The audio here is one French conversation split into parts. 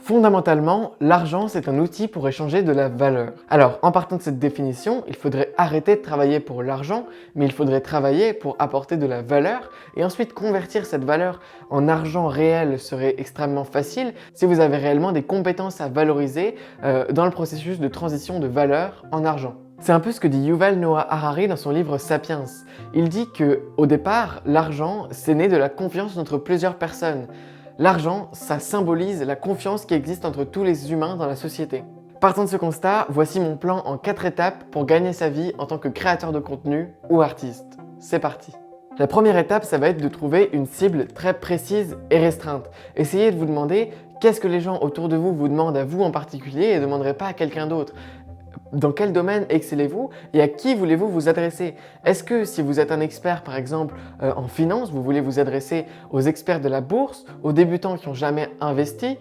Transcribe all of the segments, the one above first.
Fondamentalement, l'argent, c'est un outil pour échanger de la valeur. Alors, en partant de cette définition, il faudrait arrêter de travailler pour l'argent, mais il faudrait travailler pour apporter de la valeur, et ensuite convertir cette valeur en argent réel serait extrêmement facile si vous avez réellement des compétences à valoriser dans le processus de transition de valeur en argent. C'est un peu ce que dit Yuval Noah Harari dans son livre Sapiens. Il dit que, au départ, l'argent, c'est né de la confiance entre plusieurs personnes. L'argent, ça symbolise la confiance qui existe entre tous les humains dans la société. Partant de ce constat, voici mon plan en 4 étapes pour gagner sa vie en tant que créateur de contenu ou artiste. C'est parti! La première étape, ça va être de trouver une cible très précise et restreinte. Essayez de vous demander qu'est-ce que les gens autour de vous vous demandent à vous en particulier et ne demanderaient pas à quelqu'un d'autre. Dans quel domaine excellez-vous et à qui voulez-vous vous adresser? Est-ce que si vous êtes un expert par exemple en finance, vous voulez vous adresser aux experts de la bourse, aux débutants qui n'ont jamais investi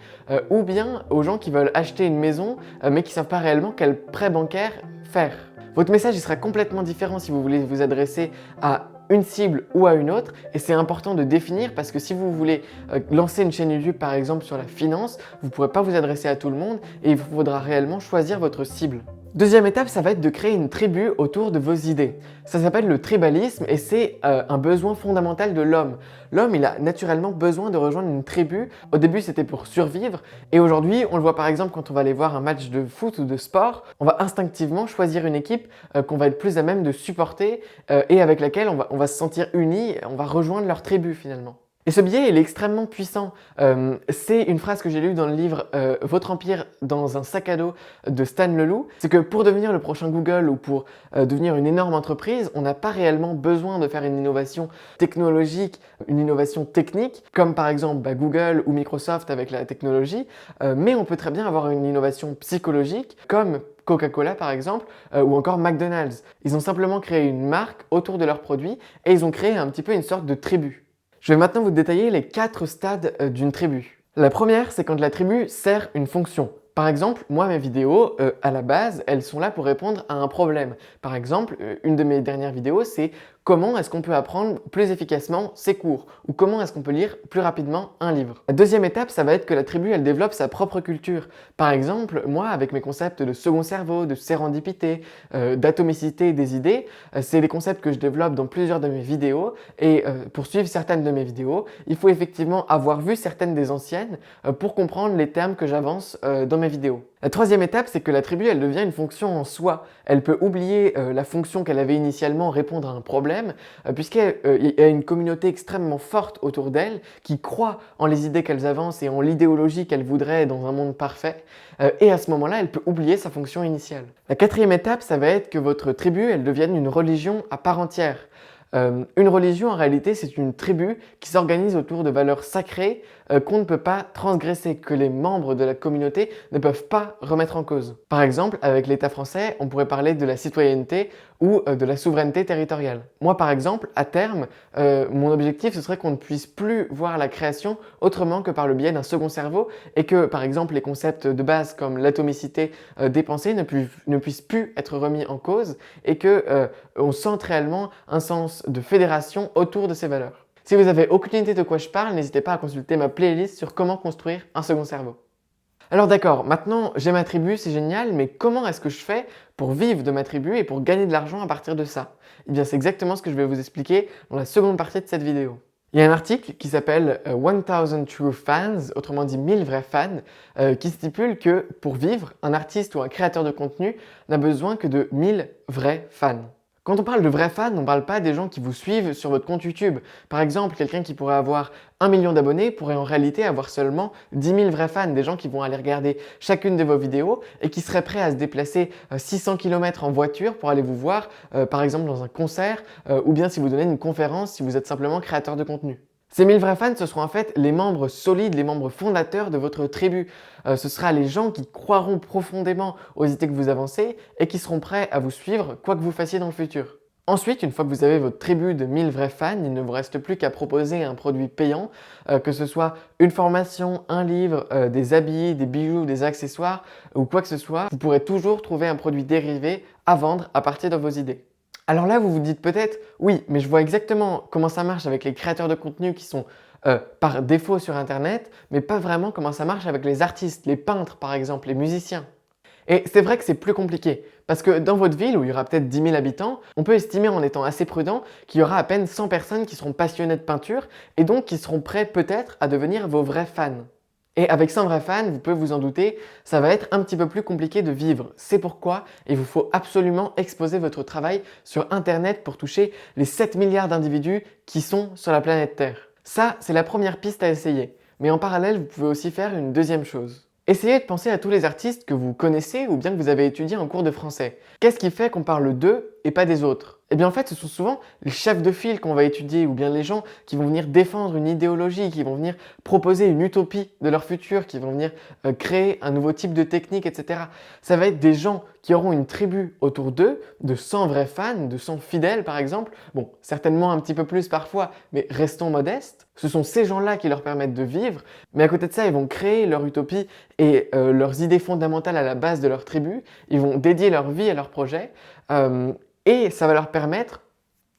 ou bien aux gens qui veulent acheter une maison mais qui ne savent pas réellement quel prêt bancaire faire? Votre message il sera complètement différent si vous voulez vous adresser à une cible ou à une autre et c'est important de définir parce que si vous voulez lancer une chaîne YouTube par exemple sur la finance, vous ne pourrez pas vous adresser à tout le monde et il vous faudra réellement choisir votre cible. Deuxième étape, ça va être de créer une tribu autour de vos idées. Ça s'appelle le tribalisme et c'est un besoin fondamental de l'homme. L'homme, il a naturellement besoin de rejoindre une tribu. Au début, c'était pour survivre et aujourd'hui, on le voit par exemple quand on va aller voir un match de foot ou de sport, on va instinctivement choisir une équipe qu'on va être plus à même de supporter et avec laquelle on va se sentir unis, on va rejoindre leur tribu finalement. Et ce biais, il est extrêmement puissant. C'est une phrase que j'ai lue dans le livre « Votre empire dans un sac à dos » de Stan Leloup. C'est que pour devenir le prochain Google ou pour devenir une énorme entreprise, on n'a pas réellement besoin de faire une innovation technologique, une innovation technique, comme par exemple Google ou Microsoft avec la technologie, mais on peut très bien avoir une innovation psychologique, comme Coca-Cola par exemple, ou encore McDonald's. Ils ont simplement créé une marque autour de leurs produits et ils ont créé un petit peu une sorte de tribu. Je vais maintenant vous détailler les 4 stades d'une tribu. La première, c'est quand la tribu sert une fonction. Par exemple, moi, mes vidéos, à la base, elles sont là pour répondre à un problème. Par exemple, une de mes dernières vidéos, c'est comment est-ce qu'on peut apprendre plus efficacement ses cours ou comment est-ce qu'on peut lire plus rapidement un livre. La deuxième étape, ça va être que la tribu, elle développe sa propre culture. Par exemple, moi, avec mes concepts de second cerveau, de sérendipité, d'atomicité des idées, c'est des concepts que je développe dans plusieurs de mes vidéos et pour suivre certaines de mes vidéos, il faut effectivement avoir vu certaines des anciennes pour comprendre les termes que j'avance dans mes vidéos. La troisième étape, c'est que la tribu, elle devient une fonction en soi. Elle peut oublier la fonction qu'elle avait initialement, répondre à un problème, puisqu'il y a une communauté extrêmement forte autour d'elle qui croit en les idées qu'elles avancent et en l'idéologie qu'elles voudraient dans un monde parfait. Et à ce moment-là, elle peut oublier sa fonction initiale. La quatrième étape, ça va être que votre tribu, elle devienne une religion à part entière. Une religion, en réalité, c'est une tribu qui s'organise autour de valeurs sacrées qu'on ne peut pas transgresser, que les membres de la communauté ne peuvent pas remettre en cause. Par exemple, avec l'État français, on pourrait parler de la citoyenneté ou de la souveraineté territoriale. Moi, par exemple, à terme, mon objectif, ce serait qu'on ne puisse plus voir la création autrement que par le biais d'un second cerveau et que, par exemple, les concepts de base comme l'atomicité des pensées ne puissent plus être remis en cause et qu'on sente réellement un sens de fédération autour de ces valeurs. Si vous n'avez aucune idée de quoi je parle, n'hésitez pas à consulter ma playlist sur comment construire un second cerveau. Alors d'accord, maintenant j'ai ma tribu, c'est génial, mais comment est-ce que je fais pour vivre de ma tribu et pour gagner de l'argent à partir de ça? Eh bien c'est exactement ce que je vais vous expliquer dans la seconde partie de cette vidéo. Il y a un article qui s'appelle 1000 True Fans, autrement dit 1000 vrais fans, qui stipule que pour vivre, un artiste ou un créateur de contenu n'a besoin que de 1000 vrais fans. Quand on parle de vrais fans, on ne parle pas des gens qui vous suivent sur votre compte YouTube. Par exemple, quelqu'un qui pourrait avoir 1 million d'abonnés pourrait en réalité avoir seulement 10 000 vrais fans, des gens qui vont aller regarder chacune de vos vidéos et qui seraient prêts à se déplacer 600 km en voiture pour aller vous voir, par exemple dans un concert ou bien si vous donnez une conférence, si vous êtes simplement créateur de contenu. Ces 1000 vrais fans, ce seront en fait les membres solides, les membres fondateurs de votre tribu. Ce sera les gens qui croiront profondément aux idées que vous avancez et qui seront prêts à vous suivre quoi que vous fassiez dans le futur. Ensuite, une fois que vous avez votre tribu de 1000 vrais fans, il ne vous reste plus qu'à proposer un produit payant, que ce soit une formation, un livre, des habits, des bijoux, des accessoires ou quoi que ce soit. Vous pourrez toujours trouver un produit dérivé à vendre à partir de vos idées. Alors là, vous vous dites peut-être, oui, mais je vois exactement comment ça marche avec les créateurs de contenu qui sont par défaut sur Internet, mais pas vraiment comment ça marche avec les artistes, les peintres par exemple, les musiciens. Et c'est vrai que c'est plus compliqué, parce que dans votre ville, où il y aura peut-être 10 000 habitants, on peut estimer en étant assez prudent qu'il y aura à peine 100 personnes qui seront passionnées de peinture, et donc qui seront prêts peut-être à devenir vos vrais fans. Et avec 100 vrais fans, vous pouvez vous en douter, ça va être un petit peu plus compliqué de vivre. C'est pourquoi il vous faut absolument exposer votre travail sur Internet pour toucher les 7 milliards d'individus qui sont sur la planète Terre. Ça, c'est la première piste à essayer. Mais en parallèle, vous pouvez aussi faire une deuxième chose. Essayez de penser à tous les artistes que vous connaissez ou bien que vous avez étudiés en cours de français. Qu'est-ce qui fait qu'on parle d'eux et pas des autres? Eh bien en fait, ce sont souvent les chefs de file qu'on va étudier ou bien les gens qui vont venir défendre une idéologie, qui vont venir proposer une utopie de leur futur, qui vont venir créer un nouveau type de technique, etc. Ça va être des gens qui auront une tribu autour d'eux, de 100 vrais fans, de 100 fidèles par exemple. Bon, certainement un petit peu plus parfois, mais restons modestes. Ce sont ces gens-là qui leur permettent de vivre, mais à côté de ça, ils vont créer leur utopie et leurs idées fondamentales à la base de leur tribu. Ils vont dédier leur vie à leur projet. Et ça va leur permettre,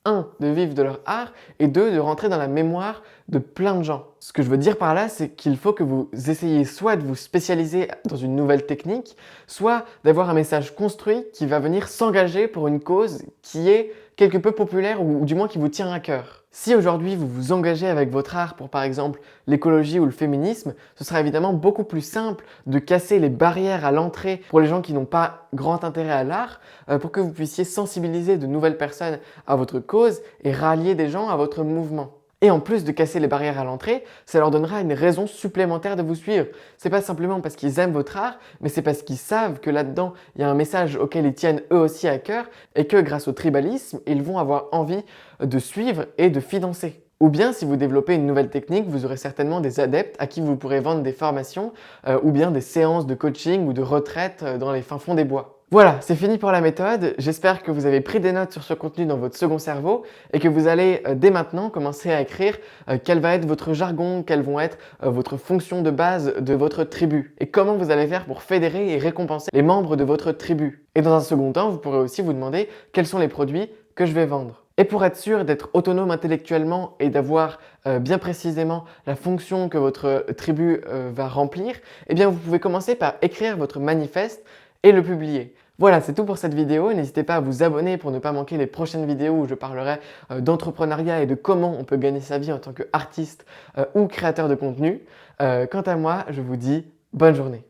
un, de vivre de leur art et deux, de rentrer dans la mémoire de plein de gens. Ce que je veux dire par là, c'est qu'il faut que vous essayiez soit de vous spécialiser dans une nouvelle technique, soit d'avoir un message construit qui va venir s'engager pour une cause qui est quelque peu populaire ou du moins qui vous tient à cœur. Si aujourd'hui vous vous engagez avec votre art pour par exemple l'écologie ou le féminisme, ce sera évidemment beaucoup plus simple de casser les barrières à l'entrée pour les gens qui n'ont pas grand intérêt à l'art pour que vous puissiez sensibiliser de nouvelles personnes à votre cause et rallier des gens à votre mouvement. Et en plus de casser les barrières à l'entrée, ça leur donnera une raison supplémentaire de vous suivre. C'est pas simplement parce qu'ils aiment votre art, mais c'est parce qu'ils savent que là-dedans, il y a un message auquel ils tiennent eux aussi à cœur et que grâce au tribalisme, ils vont avoir envie de suivre et de financer. Ou bien, si vous développez une nouvelle technique, vous aurez certainement des adeptes à qui vous pourrez vendre des formations ou bien des séances de coaching ou de retraite dans les fins fonds des bois. Voilà, c'est fini pour la méthode. J'espère que vous avez pris des notes sur ce contenu dans votre second cerveau et que vous allez dès maintenant commencer à écrire quel va être votre jargon, quelles vont être votre fonction de base de votre tribu et comment vous allez faire pour fédérer et récompenser les membres de votre tribu. Et dans un second temps, vous pourrez aussi vous demander quels sont les produits que je vais vendre. Et pour être sûr d'être autonome intellectuellement et d'avoir bien précisément la fonction que votre tribu va remplir, eh bien vous pouvez commencer par écrire votre manifeste et le publier. Voilà, c'est tout pour cette vidéo. N'hésitez pas à vous abonner pour ne pas manquer les prochaines vidéos où je parlerai d'entrepreneuriat et de comment on peut gagner sa vie en tant qu'artiste ou créateur de contenu. Quant à moi, je vous dis bonne journée.